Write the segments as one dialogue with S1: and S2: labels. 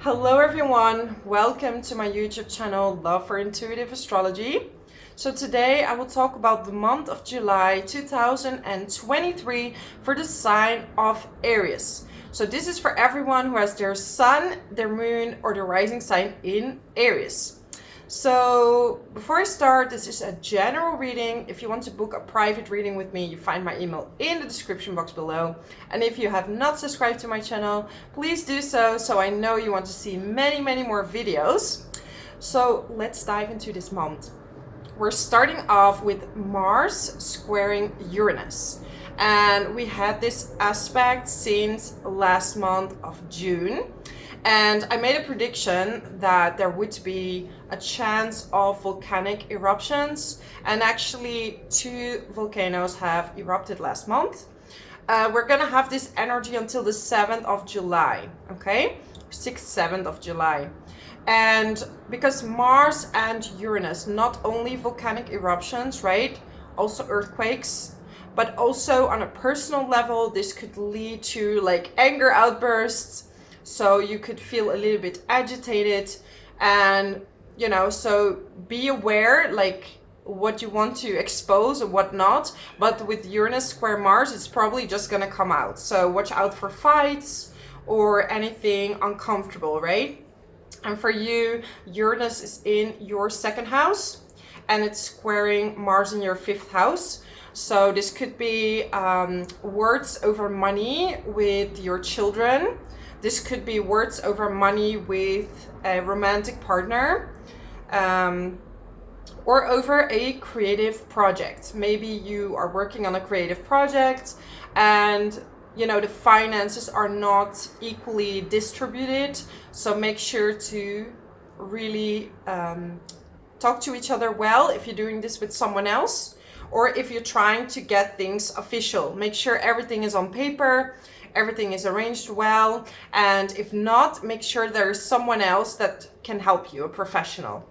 S1: Hello everyone, welcome to my YouTube channel Love for Intuitive Astrology. So today I will talk about the month of July 2023 for the sign of Aries. So this is for everyone who has their sun, their moon or their rising sign in Aries. So before I start, this is a general reading. If you want to book a private reading with me, you find my email in the description box below. And if you have not subscribed to my channel, please do so I know you want to see many more videos. So let's dive into this month. We're starting off with Mars squaring Uranus. And we had this aspect since last month of June. And I made a prediction that there would be a chance of volcanic eruptions. And actually 2 volcanoes have erupted last month. We're gonna have this energy until the 7th of July, okay? 6th, 7th of July. And because Mars and Uranus, not only volcanic eruptions, right? Also earthquakes, but also on a personal level, this could lead to like anger outbursts. So you could feel a little bit agitated and, you know, so be aware like what you want to expose and what not. But with Uranus square Mars, it's probably just gonna come out. So watch out for fights or anything uncomfortable, right? And for you, Uranus is in your 2nd house and it's squaring Mars in your 5th house. So this could be words over money with your children. This could be words over money with a romantic partner, or over a creative project. Maybe you are working on a creative project and you know the finances are not equally distributed. So make sure to really talk to each other well if you're doing this with someone else, or if you're trying to get things official. Make sure everything is on paper, everything is arranged well, and if not, make sure there's someone else that can help you, a professional.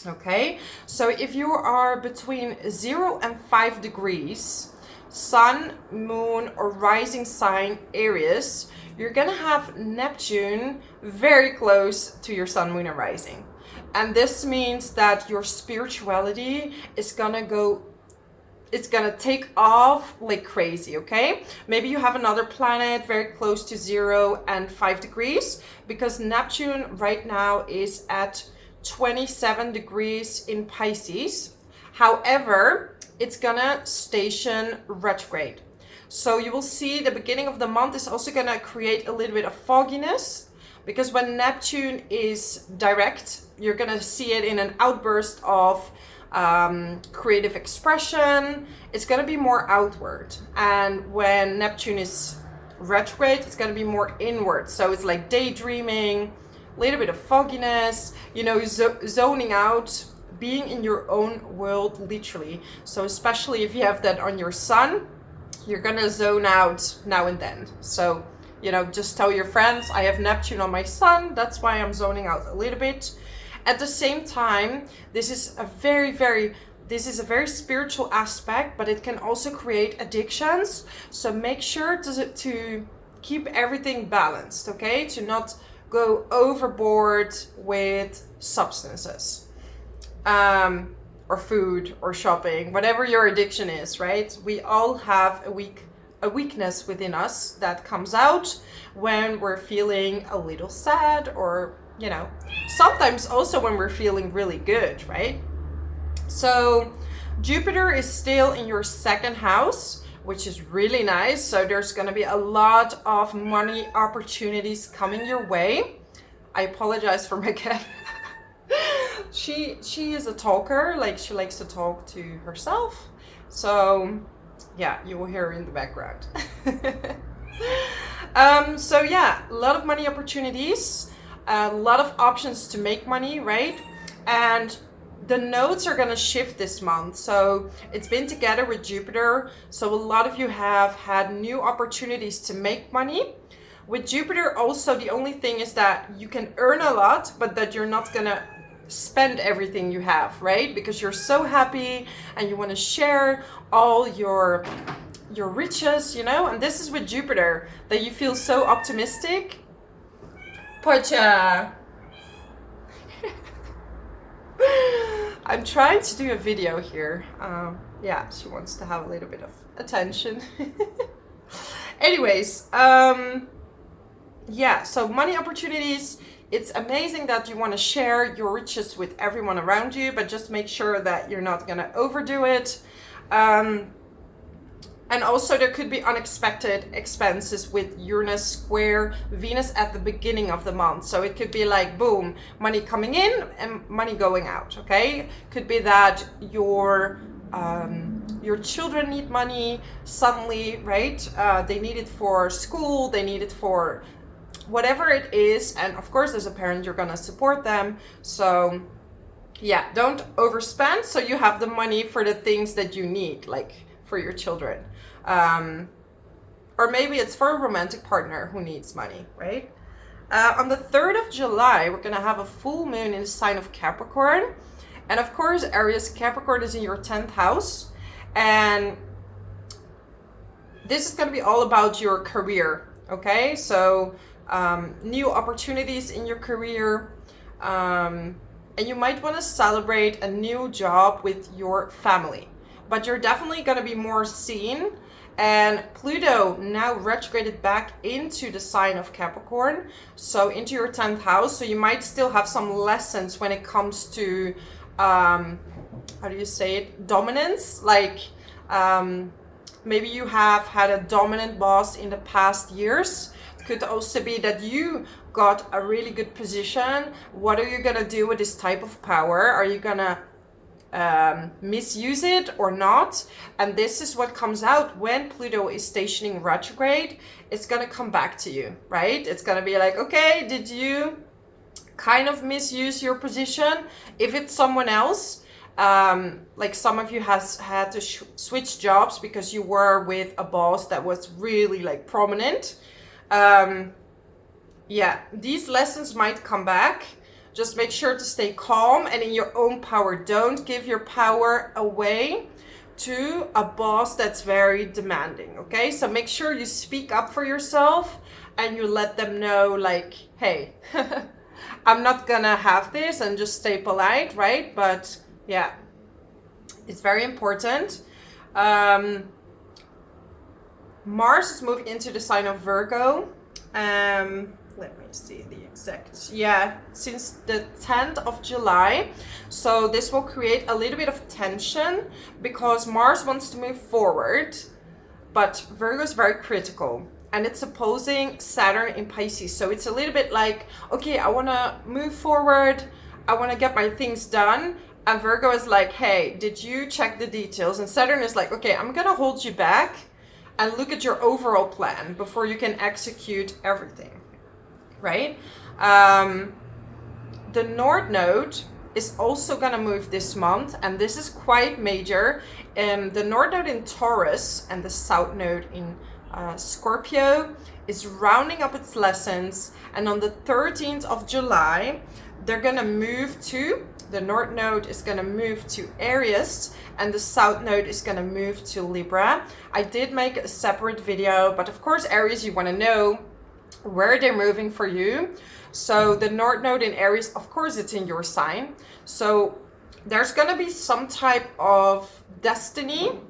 S1: Okay, so if you are between 0 and 5 degrees, sun, moon, or rising sign Aries, you're gonna have Neptune very close to your sun, moon, and rising. And this means that your spirituality is it's gonna take off like crazy, okay? Maybe you have another planet very close to 0 and 5 degrees, because Neptune right now is at 27 degrees in Pisces. However, it's gonna station retrograde. So you will see the beginning of the month is also gonna create a little bit of fogginess, because when Neptune is direct, you're gonna see it in an outburst of creative expression. It's going to be more outward, and when Neptune is retrograde, it's going to be more inward. So it's like daydreaming, a little bit of fogginess, you know, zoning out, being in your own world literally. So especially if you have that on your sun, you're gonna zone out now and then. So, you know, just tell your friends, I have Neptune on my sun, that's why I'm zoning out a little bit. At the same time, this is a very spiritual aspect, but it can also create addictions. So make sure to keep everything balanced, okay? To not go overboard with substances, or food or shopping, whatever your addiction is, right? We all have a weakness within us that comes out when we're feeling a little sad, or you know, sometimes also when we're feeling really good, right? So Jupiter is still in your 2nd house, which is really nice. So there's going to be a lot of money opportunities coming your way. I apologize for my cat. She is a talker, like she likes to talk to herself. So yeah, you will hear her in the background. So yeah, a lot of money opportunities. A lot of options to make money, right? And the nodes are going to shift this month. So it's been together with Jupiter. So a lot of you have had new opportunities to make money. With Jupiter also, the only thing is that you can earn a lot, but that you're not going to spend everything you have, right? Because you're so happy and you want to share all your riches, you know? And this is with Jupiter, that you feel so optimistic Pocha. I'm trying to do a video here. Yeah, she wants to have a little bit of attention. Anyways, yeah, so money opportunities. It's amazing that you want to share your riches with everyone around you, but just make sure that you're not going to overdo it. And also there could be unexpected expenses with Uranus square Venus at the beginning of the month. So it could be like, boom, money coming in and money going out, okay? Could be that your children need money suddenly, right? They need it for school, they need it for whatever it is. And of course, as a parent, you're gonna support them. So yeah, don't overspend so you have the money for the things that you need, like for your children. Or maybe it's for a romantic partner who needs money, right? On the 3rd of July, we're gonna have a full moon in the sign of Capricorn. And of course, Aries, Capricorn is in your 10th house. And this is gonna be all about your career, okay? So new opportunities in your career. And you might wanna celebrate a new job with your family. But you're definitely gonna be more seen. And Pluto now retrograded back into the sign of Capricorn, so into your 10th house. So you might still have some lessons when it comes to, how do you say it, dominance. Like maybe you have had a dominant boss in the past years. It could also be that you got a really good position. What are you gonna do with this type of power? Are you gonna misuse it or not? And this is what comes out when Pluto is stationing retrograde. It's gonna come back to you, right? It's gonna be like, okay, did you kind of misuse your position? If it's someone else, like some of you has had to switch jobs because you were with a boss that was really like prominent. Yeah, these lessons might come back. Just make sure to stay calm and in your own power. Don't give your power away to a boss that's very demanding, okay? So make sure you speak up for yourself and you let them know like, hey, I'm not gonna have this, and just stay polite, right? But yeah, it's very important. Mars is moving into the sign of Virgo. Let me see the exact, yeah, since the 10th of July. So this will create a little bit of tension because Mars wants to move forward, but Virgo is very critical and it's opposing Saturn in Pisces. So it's a little bit like, okay, I want to move forward, I want to get my things done. And Virgo is like, hey, did you check the details? And Saturn is like, okay, I'm going to hold you back and look at your overall plan before you can execute everything. Right? The North Node is also gonna move this month, and this is quite major. The North Node in Taurus and the South Node in Scorpio is rounding up its lessons, and on the 13th of July, they're gonna move to, the North Node is gonna move to Aries, and the South Node is gonna move to Libra. I did make a separate video, but of course, Aries, you wanna know where they're moving for you. So the North Node in Aries, of course, it's in your sign. So there's gonna be some type of destiny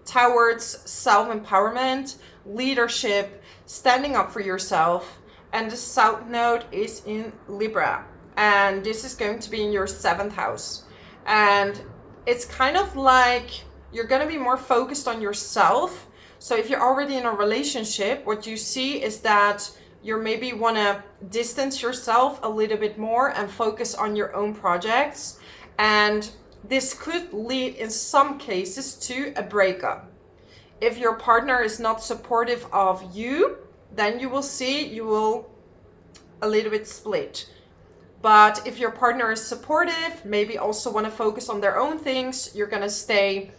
S1: towards self-empowerment, leadership, standing up for yourself. And the South Node is in Libra. And this is going to be in your 7th house. And it's kind of like you're gonna be more focused on yourself. So if you're already in a relationship, what you see is that you maybe want to distance yourself a little bit more and focus on your own projects. And this could lead in some cases to a breakup. If your partner is not supportive of you, then you will see you will a little bit split. But if your partner is supportive, maybe also want to focus on their own things, you're going to stay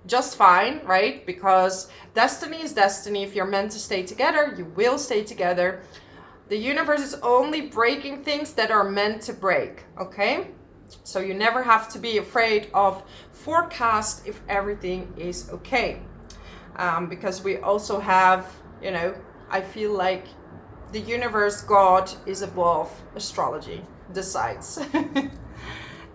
S1: just fine, right? Because destiny is destiny. If you're meant to stay together, you will stay together. The universe is only breaking things that are meant to break, okay? So you never have to be afraid of forecast if everything is okay. Because we also have, you know, I feel like the universe, God is above astrology, decides.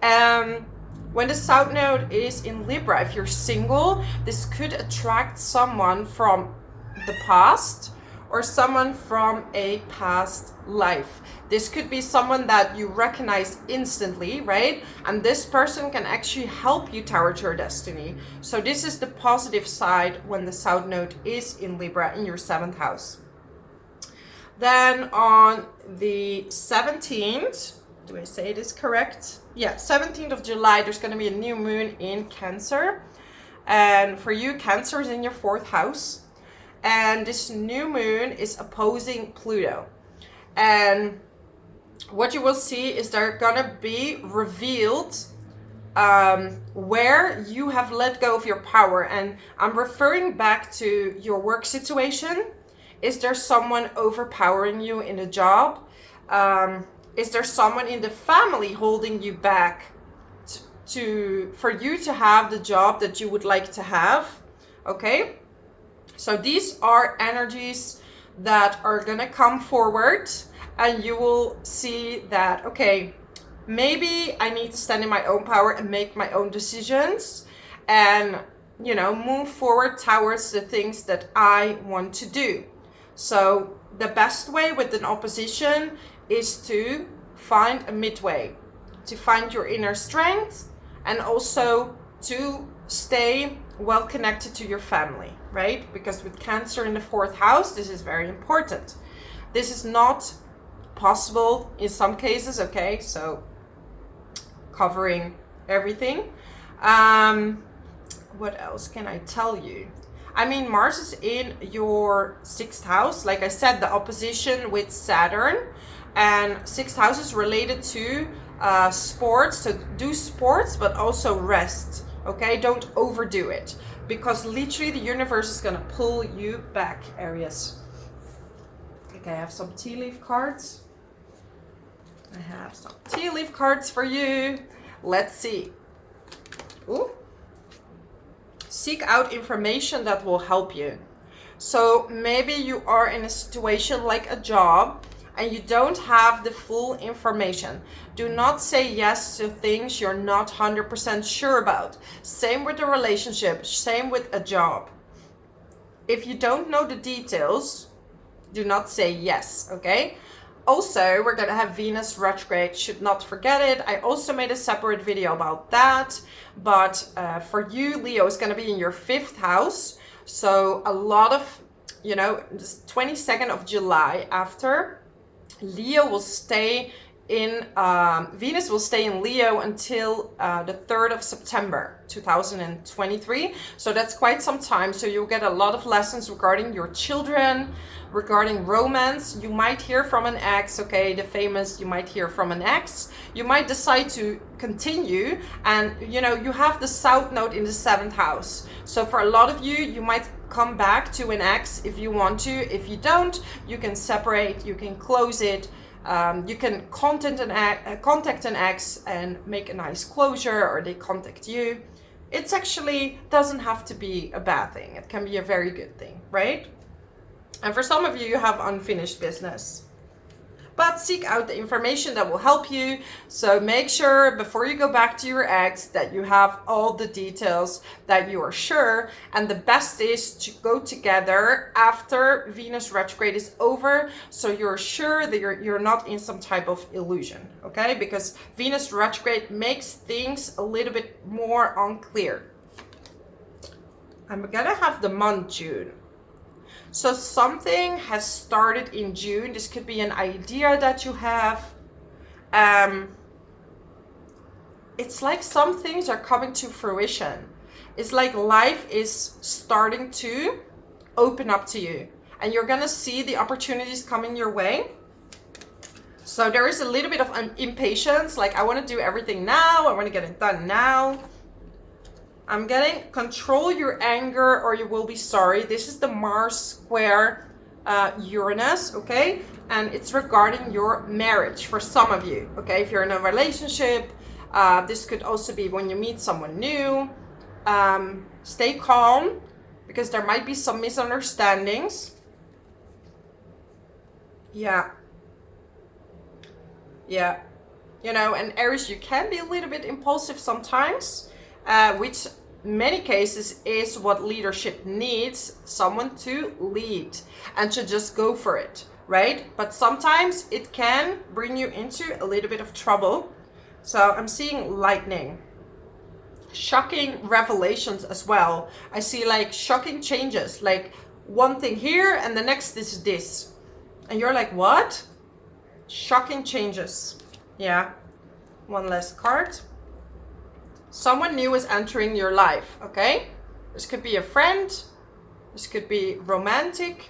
S1: When the South Node is in Libra, if you're single, this could attract someone from the past or someone from a past life. This could be someone that you recognize instantly, right? And this person can actually help you toward your destiny. So this is the positive side when the South Node is in Libra in your 7th house. Then on the 17th, do I say this correct? Yeah, 17th of July, there's going to be a new moon in Cancer. And for you, Cancer is in your 4th house. And this new moon is opposing Pluto. And what you will see is they're going to be revealed where you have let go of your power. And I'm referring back to your work situation. Is there someone overpowering you in a job? Is there someone in the family holding you back for you to have the job that you would like to have? Okay, so these are energies that are gonna come forward, and you will see that, okay, maybe I need to stand in my own power and make my own decisions and, you know, move forward towards the things that I want to do. So the best way with an opposition is to find a midway, to find your inner strength, and also to stay well connected to your family, right? Because with Cancer in the 4th house, this is very important. This is not possible in some cases, okay? So covering everything. What else can I tell you? I mean, Mars is in your 6th house. Like I said, the opposition with Saturn, and 6th house is related to sports. So do sports, but also rest. Okay, don't overdo it, because literally the universe is gonna pull you back, Aries. Okay, I have some tea leaf cards. I have some tea leaf cards for you. Let's see. Ooh. Seek out information that will help you. So maybe you are in a situation like a job and you don't have the full information. Do not say yes to things you're not 100% sure about. Same with a relationship, same with a job. If you don't know the details, do not say yes, okay? Also, we're gonna have Venus retrograde, should not forget it. I also made a separate video about that. But for you, Leo is gonna be in your 5th house. So a lot of, you know, this 22nd of July after, Leo will stay in, Venus will stay in Leo until the 3rd of September 2023. So that's quite some time. So you'll get a lot of lessons regarding your children, regarding romance. You might hear from an ex, okay, the famous, you might hear from an ex. You might decide to continue, and you know, you have the South Node in the 7th house. So for a lot of you, you might come back to an ex if you want to. If you don't, you can separate, you can close it. You can contact an ex and make a nice closure, or they contact you. It's actually doesn't have to be a bad thing. It can be a very good thing, right? And for some of you, you have unfinished business. But seek out the information that will help you. So make sure before you go back to your ex that you have all the details, that you are sure. And the best is to go together after Venus retrograde is over, so you're sure that you're not in some type of illusion, okay? Because Venus retrograde makes things a little bit more unclear. I'm gonna have the month June. So something has started in June. This could be an idea that you have. It's like some things are coming to fruition. It's like life is starting to open up to you, and you're gonna see the opportunities coming your way. So there is a little bit of impatience, like I want to do everything now, I want to get it done now. I'm getting control your anger or you will be sorry. This is the Mars square Uranus, okay? And it's regarding your marriage for some of you, okay? If you're in a relationship, this could also be when you meet someone new. Stay calm, because there might be some misunderstandings. Yeah. Yeah. You know, and Aries, you can be a little bit impulsive sometimes, which many cases is what leadership needs, someone to lead and to just go for it, right? But sometimes it can bring you into a little bit of trouble. So I'm seeing lightning, shocking revelations as well. I see like shocking changes, like one thing here and the next is this. And you're like, what? Shocking changes. Yeah. One last card. Someone new is entering your life, okay? This could be a friend. This could be romantic.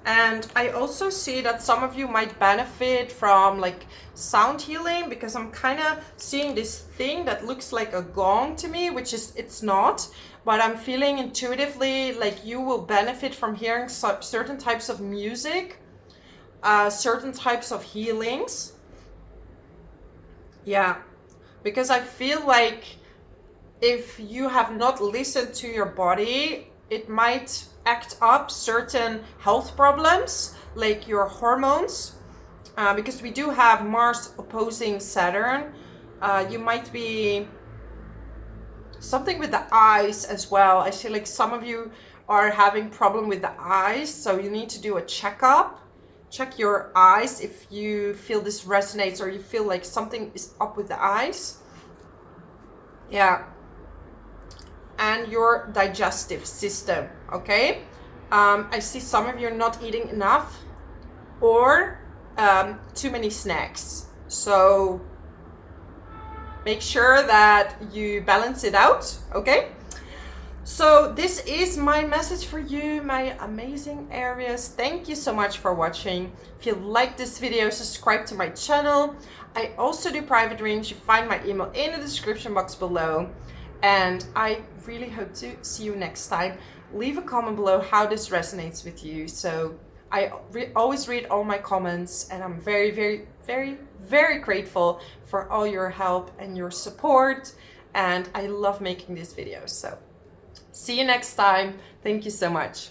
S1: And I also see that some of you might benefit from like sound healing, because I'm kind of seeing this thing that looks like a gong to me, which is, it's not, but I'm feeling intuitively like you will benefit from hearing certain types of music, certain types of healings. Yeah, because I feel like if you have not listened to your body, it might act up certain health problems, like your hormones, because we do have Mars opposing Saturn. You might be something with the eyes as well. I feel like some of you are having problem with the eyes, so you need to do a checkup. Check your eyes if you feel this resonates or you feel like something is up with the eyes. Yeah. And your digestive system, okay? I see some of you are not eating enough or too many snacks. So make sure that you balance it out, okay? So this is my message for you, my amazing Aries. Thank you so much for watching. If you like this video, subscribe to my channel. I also do private readings. You find my email in the description box below. And I really hope to see you next time. Leave a comment below how this resonates with you. So I always read all my comments, and I'm very, very, very, very grateful for all your help and your support. And I love making these videos. So see you next time. Thank you so much.